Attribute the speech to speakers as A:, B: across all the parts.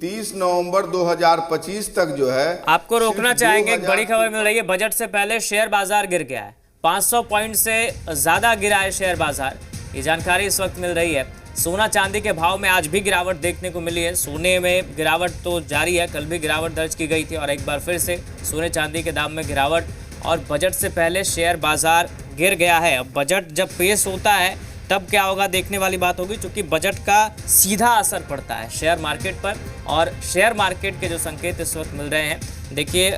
A: 30 नवंबर 2025 तक जो है
B: आपको रोकना चाहेंगे। एक बड़ी खबर मिल रही है, बजट से पहले शेयर बाजार गिर गया है, 500 पॉइंट से ज्यादा गिरा है शेयर बाजार। ये जानकारी इस वक्त मिल रही है। सोना चांदी के भाव में आज भी गिरावट देखने को मिली है। सोने में गिरावट तो जारी है, कल भी गिरावट दर्ज की गई थी और एक बार फिर से सोने चांदी के दाम में गिरावट। और बजट से पहले शेयर बाजार गिर गया है। अब बजट जब पेश होता है तब क्या होगा देखने वाली बात होगी, क्योंकि बजट का सीधा असर पड़ता है शेयर मार्केट पर। और शेयर मार्केट के जो संकेत इस वक्त मिल रहे हैं, देखिए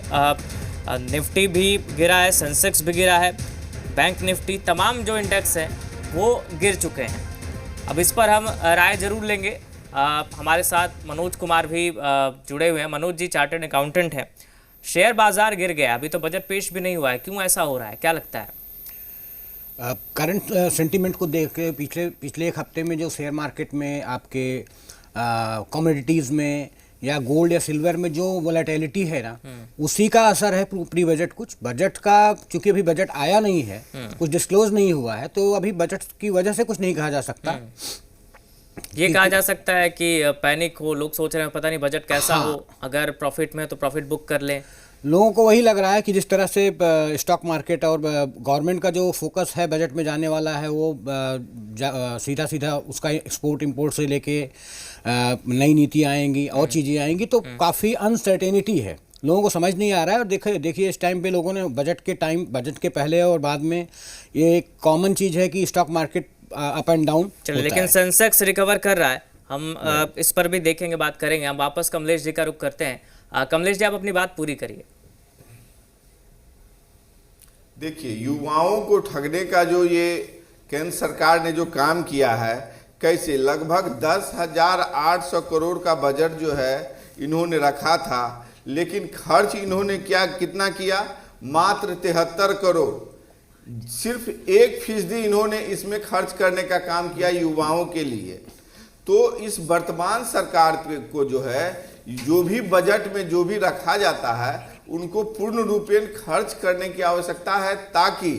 B: निफ्टी भी गिरा है, सेंसेक्स भी गिरा है, बैंक निफ्टी, तमाम जो इंडेक्स हैं वो गिर चुके हैं। अब इस पर हम राय जरूर लेंगे। हमारे साथ मनोज कुमार भी जुड़े हुए हैं। मनोज जी चार्टर्ड अकाउंटेंट हैं। शेयर बाजार गिर गया, अभी तो बजट पेश भी नहीं हुआ है, क्यों ऐसा हो रहा है, क्या लगता है?
C: करंट सेंटीमेंट को देख के पिछले एक हफ्ते में जो शेयर मार्केट में आपके कमोडिटीज़ में या गोल्ड या सिल्वर में जो वोलेटिलिटी है ना, उसी का असर है प्री बजट। कुछ बजट का, चूंकि अभी बजट आया नहीं है, कुछ डिस्क्लोज नहीं हुआ है, तो अभी बजट की वजह से कुछ नहीं कहा जा सकता।
B: ये कहा जा सकता है कि पैनिक हो, लोग सोच रहे हैं पता नहीं बजट कैसा हो, अगर प्रॉफिट में है तो प्रॉफिट बुक कर लें।
C: लोगों को वही लग रहा है कि जिस तरह से स्टॉक मार्केट और गवर्नमेंट का जो फोकस है बजट में जाने वाला है, वो सीधा सीधा उसका एक्सपोर्ट इंपोर्ट से लेके नई नीतियाँ आएंगी और चीज़ें आएंगी, तो काफ़ी अनसर्टेनिटी है। लोगों को समझ नहीं आ रहा है। और देखिए इस टाइम पे लोगों ने बजट के पहले और बाद में ये एक कॉमन चीज़ है कि stock market up and down.
B: चलिए, लेकिन सेंसेक्स रिकवर कर रहा है, हम इस पर भी देखेंगे, बात करेंगे। हम वापस कमलेश जी का रुख करते हैं। कमलेश जी, आप अपनी बात पूरी करिए।
A: देखिए, युवाओं को ठगने का जो ये केंद्र सरकार ने जो काम किया है, कैसे लगभग 10,800 करोड़ का बजट जो है इन्होंने रखा था, लेकिन खर्च इन्होंने कितना किया? मात्र 73 करोड़। सिर्फ 1% इन्होंने इसमें खर्च करने का काम किया युवाओं के लिए। तो इस वर्तमान सरकार को जो है, जो भी बजट में जो भी रखा जाता है, उनको पूर्ण रूपेण खर्च करने की आवश्यकता है, ताकि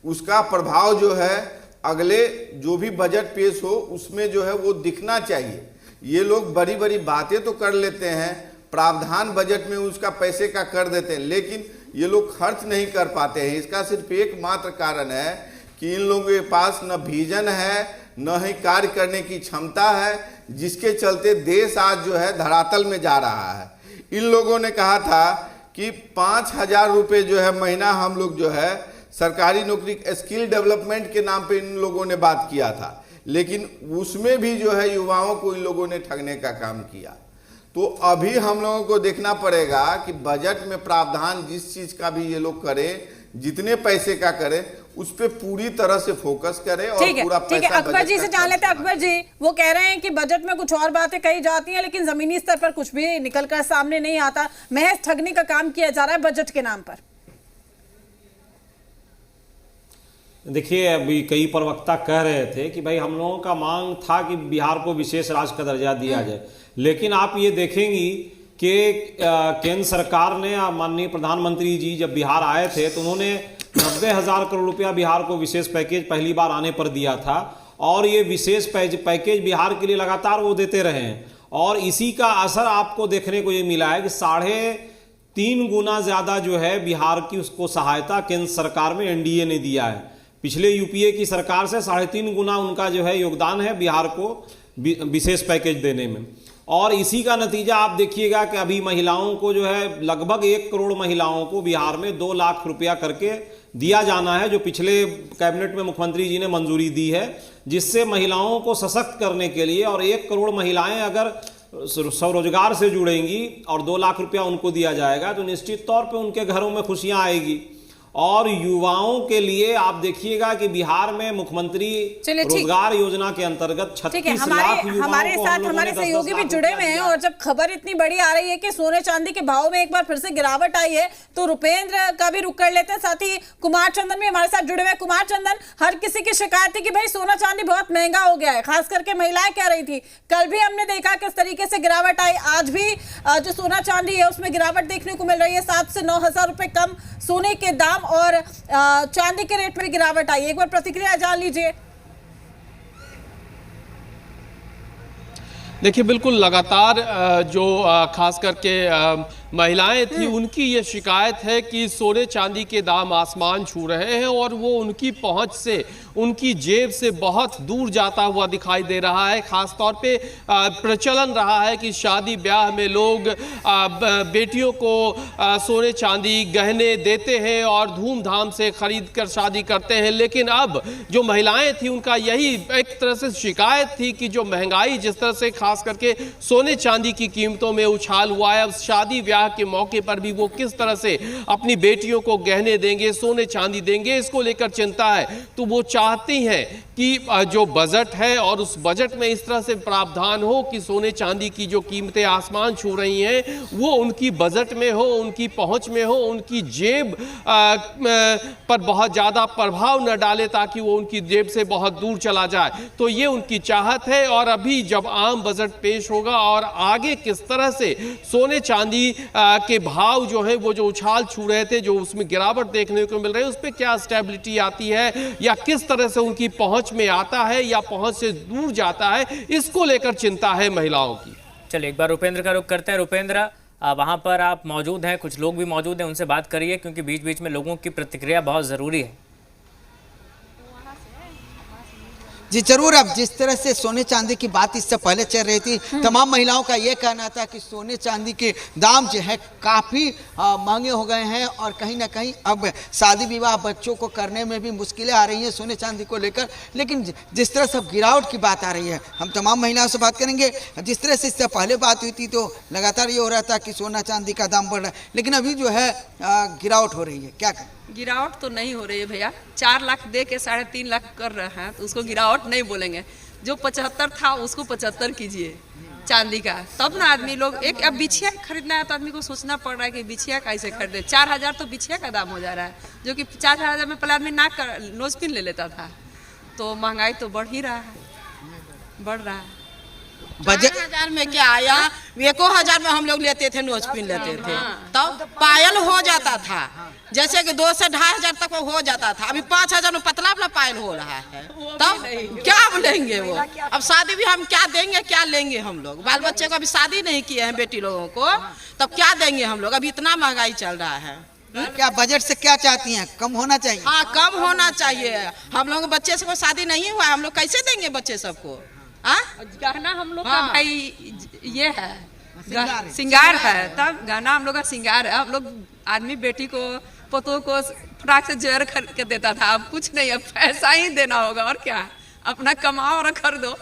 A: उसका प्रभाव जो है अगले जो भी बजट पेश हो उसमें जो है वो दिखना चाहिए। ये लोग बड़ी बड़ी बातें तो कर लेते हैं, प्रावधान बजट में उसका पैसे का कर देते हैं, लेकिन ये लोग खर्च नहीं कर पाते हैं। इसका सिर्फ एकमात्र कारण है कि इन लोगों के पास न विजन है, न ही कार्य करने की क्षमता है, जिसके चलते देश आज जो है धरातल में जा रहा है। इन लोगों ने कहा था कि 5,000 रुपये जो है महीना हम लोग जो है सरकारी नौकरी स्किल डेवलपमेंट के नाम पे इन लोगों ने बात किया था, लेकिन उसमें भी जो है युवाओं को इन लोगों ने ठगने का काम किया। तो अभी हम लोगों को देखना पड़ेगा कि बजट में प्रावधान जिस चीज़ का भी ये लोग करें, जितने पैसे का करें, उस पर पूरी तरह से फोकस करें और पूरा पैसा।
D: ठीक है, अकबर जी से जान लेते हैं। अकबर जी, वो कह रहे हैं कि बजट में कुछ और बातें कही जाती हैं, लेकिन जमीनी स्तर पर कुछ भी निकलकर सामने नहीं आता, महज ठगने का काम किया जा रहा है बजट के नाम पर।
E: देखिए, अभी कई प्रवक्ता कह रहे थे कि भाई हम लोगों का मांग था कि बिहार को विशेष राज्य का दर्जा दिया जाए, लेकिन आप ये देखेंगी कि केंद्र सरकार ने, माननीय प्रधानमंत्री जी जब बिहार आए थे तो उन्होंने 90,000 करोड़ रुपया बिहार को विशेष पैकेज पहली बार आने पर दिया था, और ये विशेष पैकेज बिहार के लिए लगातार वो देते रहे हैं। और इसी का असर आपको देखने को ये मिला है कि 3.5 गुना ज़्यादा जो है बिहार की उसको सहायता केंद्र सरकार में एनडीए ने दिया है। पिछले यूपीए की सरकार से 3.5 गुना उनका जो है योगदान है बिहार को विशेष पैकेज देने में। और इसी का नतीजा आप देखिएगा कि अभी महिलाओं को जो है लगभग 1 करोड़ महिलाओं को बिहार में 2 लाख रुपया करके दिया जाना है, जो पिछले कैबिनेट में मुख्यमंत्री जी ने मंजूरी दी है, जिससे महिलाओं को सशक्त करने के लिए, और 1 करोड़ महिलाएं अगर स्वरोजगार से जुड़ेंगी और 2 लाख रुपया उनको दिया जाएगा तो निश्चित तौर पे उनके घरों में खुशियां आएगी। और युवाओं के लिए आप देखिएगा कि बिहार में मुख्यमंत्री रोजगार योजना के अंतर्गत 36 लाख युवाओं
D: हमारे साथ हमारे सहयोगी भी जुड़े हुए हैं। और जब खबर इतनी बड़ी आ रही है कि सोने चांदी के भाव में एक बार फिर से गिरावट आई है, तो रुपेंद्र का भी रुख कर लेते हैं। साथ ही कुमार चंदन भी हमारे साथ जुड़े हुए हैं। कुमार चंदन, हर किसी की शिकायत है कि भाई सोना चांदी बहुत महंगा हो गया है, खास करके महिलाएं कह रही थी। कल भी हमने देखा किस तरीके से गिरावट आई, आज भी जो सोना चांदी है उसमें गिरावट देखने को मिल रही है। 7 से 9 हजार रुपए कम सोने के दाम और चांदी के रेट में गिरावट आई। एक बार प्रतिक्रिया जान लीजिए।
F: देखिए बिल्कुल लगातार जो खास करके महिलाएं थी उनकी ये शिकायत है कि सोने चांदी के दाम आसमान छू रहे हैं और वो उनकी पहुंच से, उनकी जेब से बहुत दूर जाता हुआ दिखाई दे रहा है। खास तौर पे प्रचलन रहा है कि शादी ब्याह में लोग बेटियों को सोने चांदी गहने देते हैं और धूमधाम से खरीद कर शादी करते हैं, लेकिन अब जो महिलाएं थी उनका यही एक तरह से शिकायत थी कि जो महंगाई जिस तरह से खास करके सोने चांदी की कीमतों में उछाल हुआ है, अब शादी ब्याह के मौके पर भी वो किस तरह से अपनी बेटियों को गहने देंगे, सोने चांदी देंगे, इसको लेकर चिंता है। तो वो चाहती हैं कि जो बजट है और उस बजट में इस तरह से प्रावधान हो कि सोने चांदी की जो कीमतें आसमान छू रही हैं वो उनकी बजट में हो, उनकी पहुंच में हो, उनकी जेब पर बहुत ज़्यादा प्रभाव न डाले ताकि वो उनकी जेब से बहुत दूर चला जाए। तो ये उनकी चाहत है। और अभी जब आम बजट पेश होगा और आगे किस तरह से सोने चांदी के भाव जो है वो जो उछाल छू रहे थे, जो उसमें गिरावट देखने को मिल रही है, उस पर क्या स्टेबिलिटी आती है या किस तरह से उनकी पहुंच में आता है या पहुंच से दूर जाता है, इसको लेकर चिंता है महिलाओं की।
B: चलिए एक बार रुपेंद्र का रुख करते हैं। रुपेंद्र, वहां पर आप मौजूद हैं, कुछ लोग भी मौजूद हैं, उनसे बात करिए क्योंकि बीच बीच में लोगों की प्रतिक्रिया बहुत ज़रूरी है।
G: जी जरूर। अब जिस तरह से सोने चांदी की बात इससे पहले चल रही थी, तमाम महिलाओं का ये कहना था कि सोने चांदी के दाम जो है काफ़ी महंगे हो गए हैं और कहीं ना कहीं अब शादी विवाह बच्चों को करने में भी मुश्किलें आ रही हैं सोने चांदी को लेकर। लेकिन जिस तरह से अब गिरावट की बात आ रही है, हम तमाम महिलाओं से बात करेंगे। जिस तरह से इससे पहले बात हुई थी तो लगातार ये हो रहा था कि सोना चांदी का दाम बढ़ रहा है, लेकिन अभी जो है गिरावट हो रही है, क्या करें?
H: गिरावट तो नहीं हो रही है भैया। 4 लाख दे के 3.5 लाख कर रहे हैं तो उसको गिरावट नहीं बोलेंगे। जो 75 था उसको 75 कीजिए चांदी का, तब ना आदमी लोग एक अब बिछिया खरीदना है तो आदमी को सोचना पड़ रहा है कि बिछिया कैसे खरीदे। 4000 तो बिछिया का दाम हो जा रहा है, जो कि 4000 में पहले आदमी नोजपिन ले लेता था। तो महंगाई तो बढ़ ही रहा है, बढ़ रहा है।
G: बजट
I: 4000 में क्या आया, 1000 में हम लोग लेते थे, नोजपिन लेते थे, तब पायल हो जाता था। जैसे कि 2 से 2500 तक वो हो जाता था। अभी 5000 में पतला पतला पायल हो रहा है, तब क्या लेंगे वो? अब शादी भी हम क्या देंगे, क्या लेंगे हम लोग? बाल बच्चे को अभी शादी नहीं किए हैं बेटी लोगों को, तब क्या देंगे हम लोग? अभी इतना महंगाई चल रहा है।
G: क्या बजट से क्या चाहती हैं? कम होना चाहिए?
I: हाँ, कम होना चाहिए। हम लोग बच्चे से कोई शादी नहीं हुआ, हम लोग कैसे देंगे बच्चे सबको?
H: गहना हम लोग का भाई ये है, सिंगार है, तब गहना हम लोग का सिंगार है। हम लोग आदमी बेटी को, पतों को फ्राक से जेवर खरीद के देता था, अब कुछ नहीं, अब पैसा ही देना होगा और क्या, अपना कमाओ और खरीदो।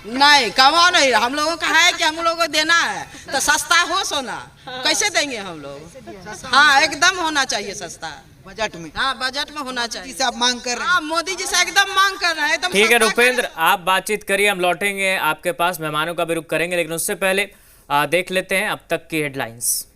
I: नहीं कमाओ नहीं, हम लोगों का है कि हम लोगों को देना है तो सस्ता हो सोना, कैसे देंगे हम लोग? हाँ, एकदम होना चाहिए सस्ता
G: बजट में।
I: हाँ, बजट में होना चाहिए।
G: जिसे आप मांग कर रहे हैं।
I: हाँ, मोदी जी से एकदम मांग कर रहे हैं, एकदम।
B: ठीक है रुपेंद्र, आप बातचीत करिए, हम लौटेंगे आपके पास, मेहमानों का भी रुख करेंगे, लेकिन उससे पहले देख लेते हैं अब तक की हेडलाइंस।